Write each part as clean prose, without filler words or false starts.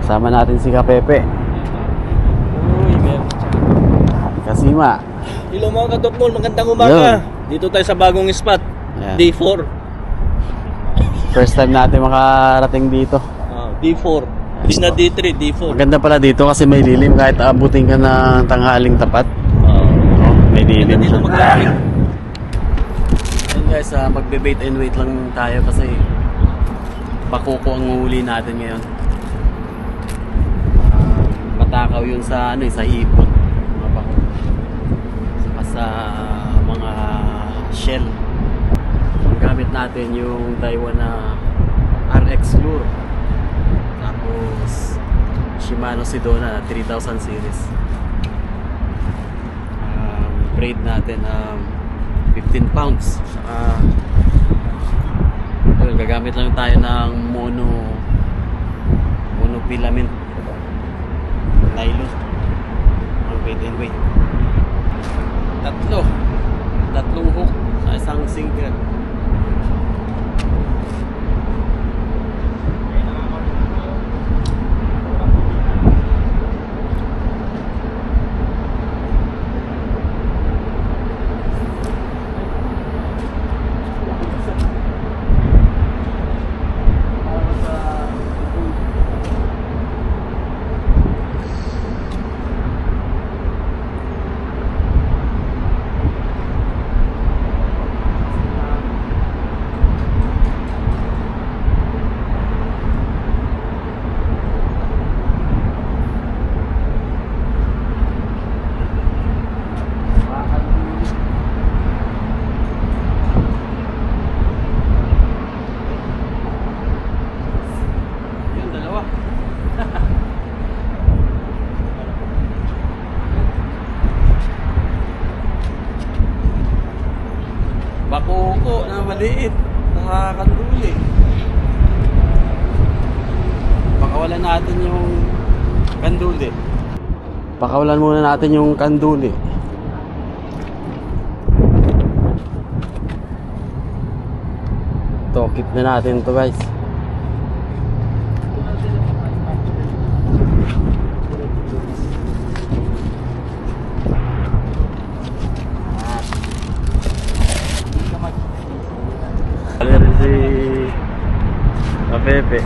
Kasama natin si Kapepe. Uy, meron siya. Kasima. Hello mga katokmol, magandang umaga. Dito tayo sa bagong spot. Ayan. D4. First time natin makarating dito. D4. Hindi na D3, D4. Maganda pala dito kasi may lilim kahit abutin ka ng tanghaling tapat. May lilim dito siya. maglalaki. Ayun guys, magbe-bait and wait lang tayo kasi pakuko ang huli natin ngayon. Matakaw yun sa sa hipon. Mga pakuko. Saka sa mga shell. Ang gamit natin yung Taiwan na RX Lure. Tapos Shimano Sedona 3000 series. Braid natin 15 pounds. Saka gagamit lang tayo ng mono filament nylon ang bait and weight. Tatlong hook sa isang single. Bakuko na maliit, nakakanduli. Pakawalan natin yung kanduli. Pakawalan muna natin yung kanduli. Tokip na natin to guys. Si Kapepe.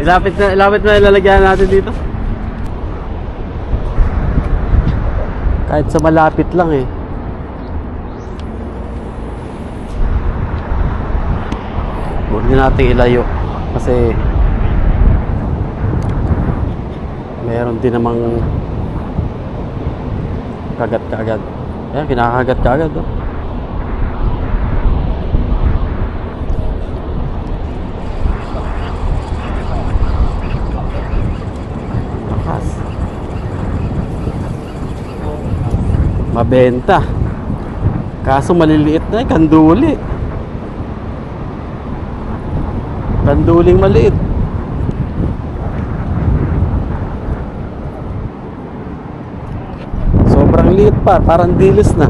Ilapit na ilalagyan natin dito. Kahit sa malapit lang eh. Huwag na natin ilayo kasi meron din namang kagat-kagat. Ayan, kinakagat ka agad. Lakas. Mabenta. Kaso maliliit na kanduli. Kanduling maliit. Sobrang liit pa, parang dilis na.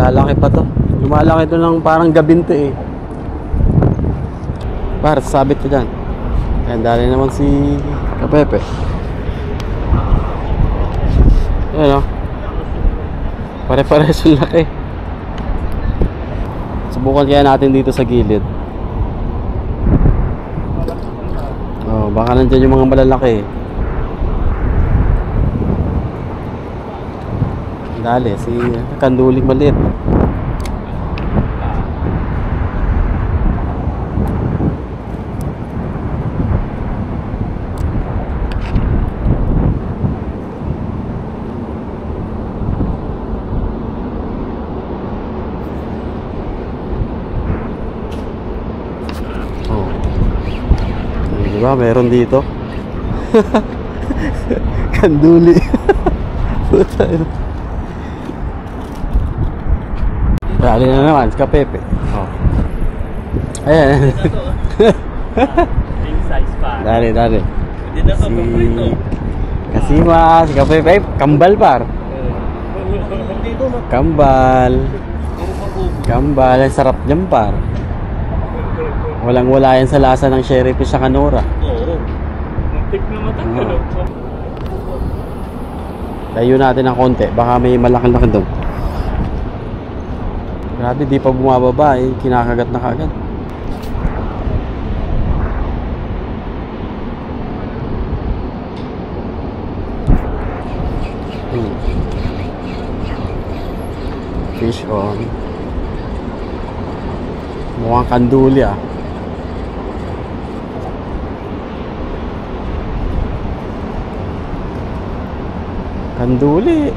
Lalaki pa to. Lumalaki to ng parang gabinte eh. Para sabit ko dyan. Ayan, dali naman si Kapepe. Ayan o. Pare-pares yung laki. Subukan kaya natin dito sa gilid. Oh, baka nandyan yung mga malalaki. Dali, si kanduling maliit. Diba? Meron dito. Kanduli. Puta yun. Dali na naman, si Kapepe. Oh. Ayan. King size pa. Dali. Hindi na to, paborito. Kasima, si Kapepe. Ay, kambal par. Dito, Kambal. Kambal, ang sarap dyan par. Walang wala yan sa lasa ng sherry fish sa kanora. Oo. Muntik na matanggal. Layo natin ng konti, baka may malaki-laki doon. Grabe, di pa bumababa eh, kinakagat na kagad. Fish on. Mukhang kanduli ah. Kanduli.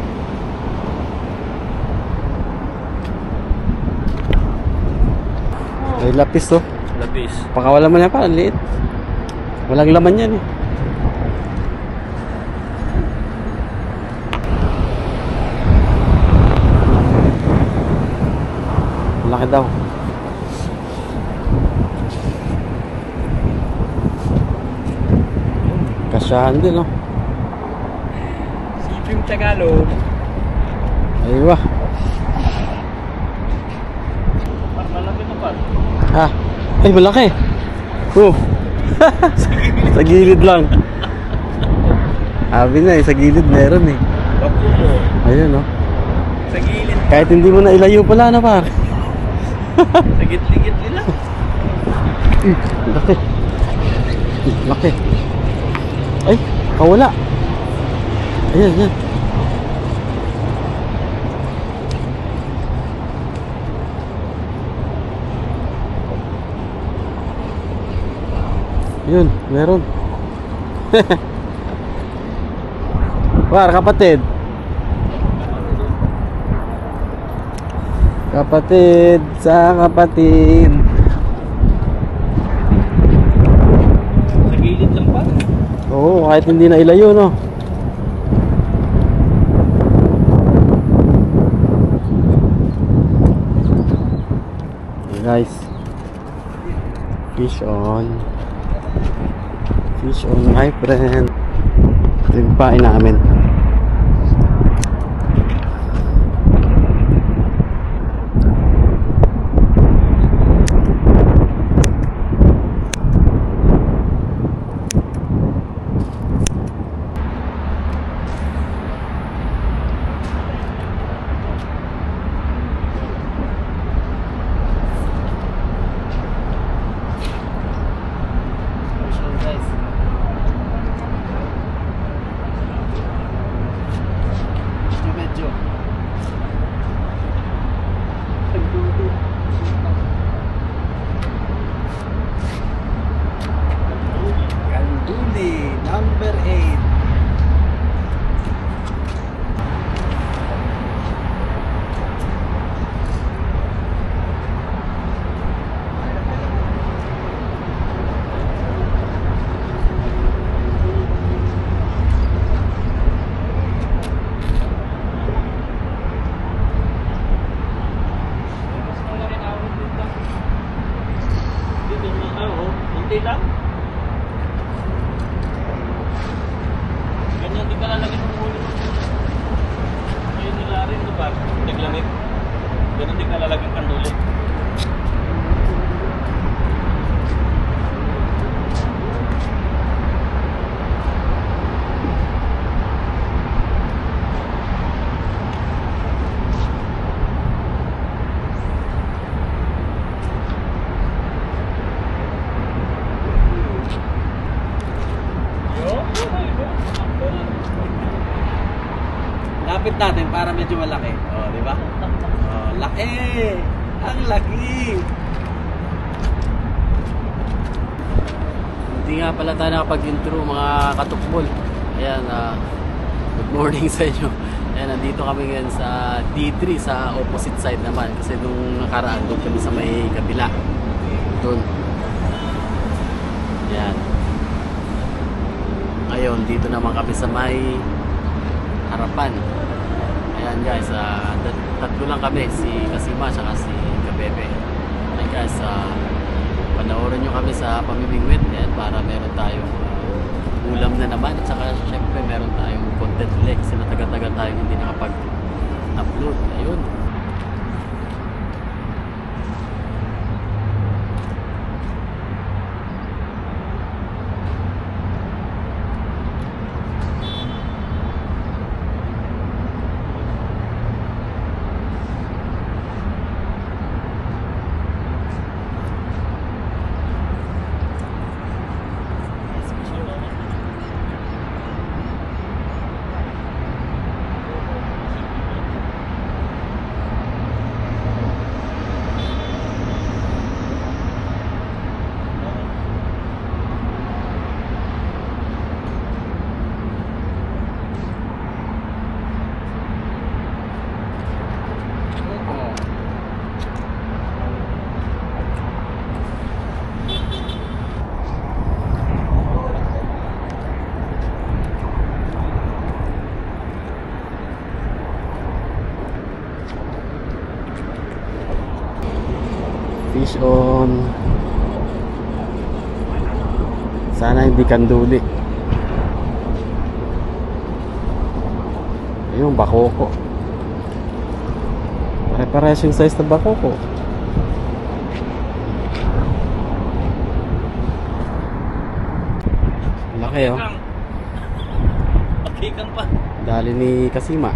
Ay, lapis to. Labis. Pakawala mo na pa, ang liit. Walang laman yan eh. Laki daw. Kasyahan din, no? Sipim Tagalog. Aywa. Malaki na pa. Ha? Ay, malaki. Oh. Sa gilid lang. Sabi na eh, sa gilid meron eh. Bago mo. Ayun, no? Sa gilid. Kahit hindi mo na ilayo pala na par. Sa gitligit nila. Laki. Laki. Ay, kawala. Ayan. Yun, meron. Par, kapatid. Kapatid sa kapatid. Sa gilid lang pa. Oo, kahit hindi na ilayo, no? Hey guys, fish on. Fish on, my friend. Ito yung pain namin. Kanduli number 8. Dito na, hindi lang. Ganyan, di ka lalagyan ng ulo. Ayun nila rin, di ba? Naglamig. Ganun di ka lalagyan kanduli. Lapit natin para medyo malaki. Oh, di ba? Oh, laki. Ang laki. Hindi nga pala tayo nakapag-intro mga katukbol. Ayan, good morning sa inyo. Ayan, nandito kami ngayon sa D3 sa opposite side naman. Kasi nung nakaraan doon kami sa may kabila. Doon. Ayan. Ngayon, dito naman kami sa may harapan. Ayan guys, tatlo lang kami, si Kasima at si Kabebe. Ayan guys, panoorin nyo kami sa pamimingwit yan para meron tayong ulam na naman. At saka syempre meron tayong content ulit kasi natagal-tagal tayong hindi nakapag-upload. Ayun. Fish on. Sana hindi kanduli. Ayun, bakoko. Pare-pares yung size ng bakoko. Laki oh. Pakikang pa. Dali ni Kasima.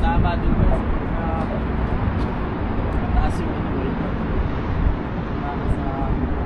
Tama din po. Taas yung ano ito. Para sa ulan.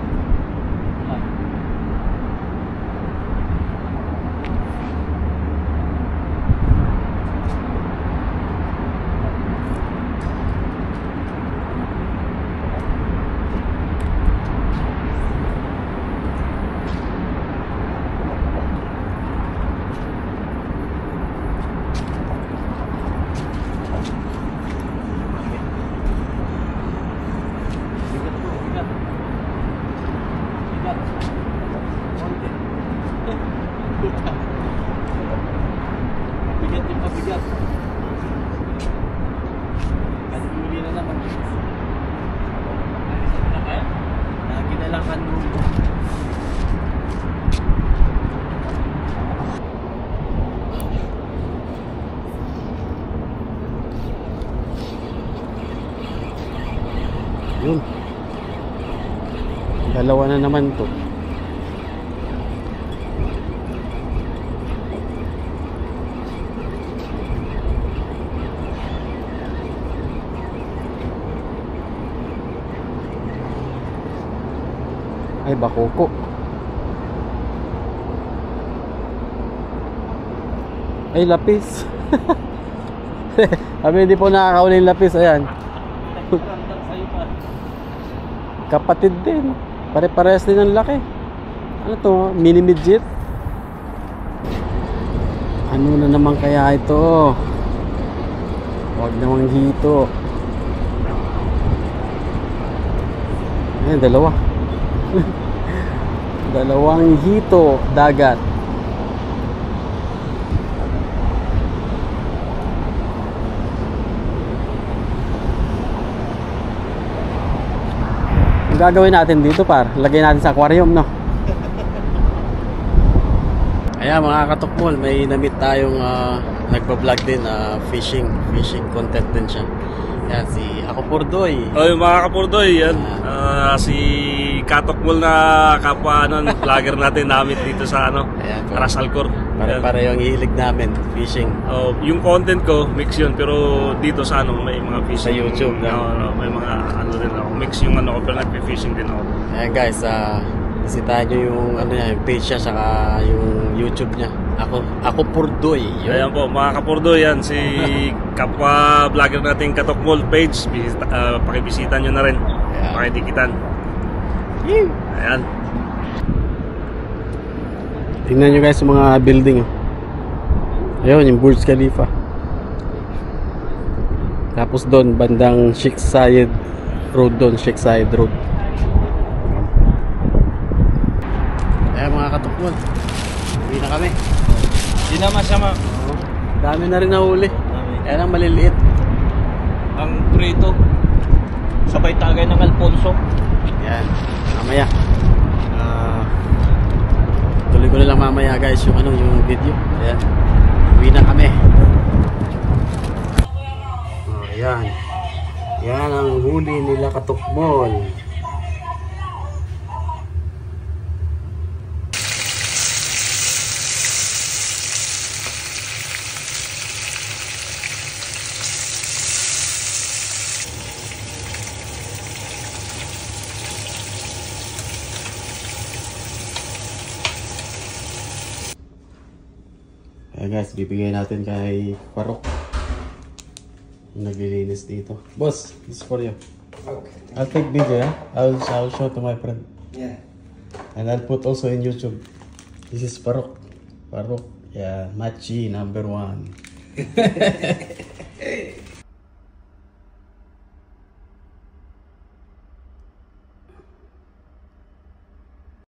Bigat yung pabigat. Kasi huli na naman. Lagi na lang kanuli. Yun. Dalawa na naman to. Ay, bakoko. Ay, lapis. Kami hindi po nakakauli yung lapis. Ayan. Kapatid din. Pare-parehas din ang laki. Ano to? Mini midget? Ano na naman kaya ito? Huwag namang hito. Ayan, dalawa. Dalawang hito dagat. Ang gagawin natin dito par, lagay natin sa aquarium, no? Ayan mga katukmol, may namit tayong nagpa-vlog din, fishing content din siya. Yan, si Ako Purdoy. Oh, yung mga kapurdoy, yan. Si Katokmol na kapwa vlogger natin namin dito sa Ayan po. Ras Alcor. Pare-pare yung hilig namin, fishing. Oh, yung content ko, mix yun. Pero dito sa may mga fishing. Sa YouTube, May mga din ako. Mix yung ko, pero nagpe-fishing din ako. Ayan guys, bisitahan nyo yung, yung page niya, saka yung YouTube niya. Ako Purdoy. Yun. Ayan po, mga kapurdoy, yan. Si kapwa vlogger natin Katokmol page. Pakibisita nyo na rin. Ayan. Pakidikitan. Ayan. Tingnan nyo guys yung mga building. Ayun, yung Burj Khalifa. Tapos doon, bandang Sheikh Zayed Road doon, Sheikh Zayed Road. Ayan mga Katokmol, uwi na kami. Di na masama. Dami na rin nahuli. Ayan ang maliliit. Ang prito. Sabay tagay ng Alfonso. Ayan, mamaya. Tuloy ko na lang mamaya guys yung yung video. Ayan. Uwi na kami. Ayan. Yan ang huli nila Katokmol. Ayan guys, bibigay natin kay Parok. Naglilinis dito. Boss, this is for you. Okay. I'll take video, yeah? I'll show to my friend. Yeah. And I'll put also in YouTube. This is Parok. Parok. Yeah, Machi #1.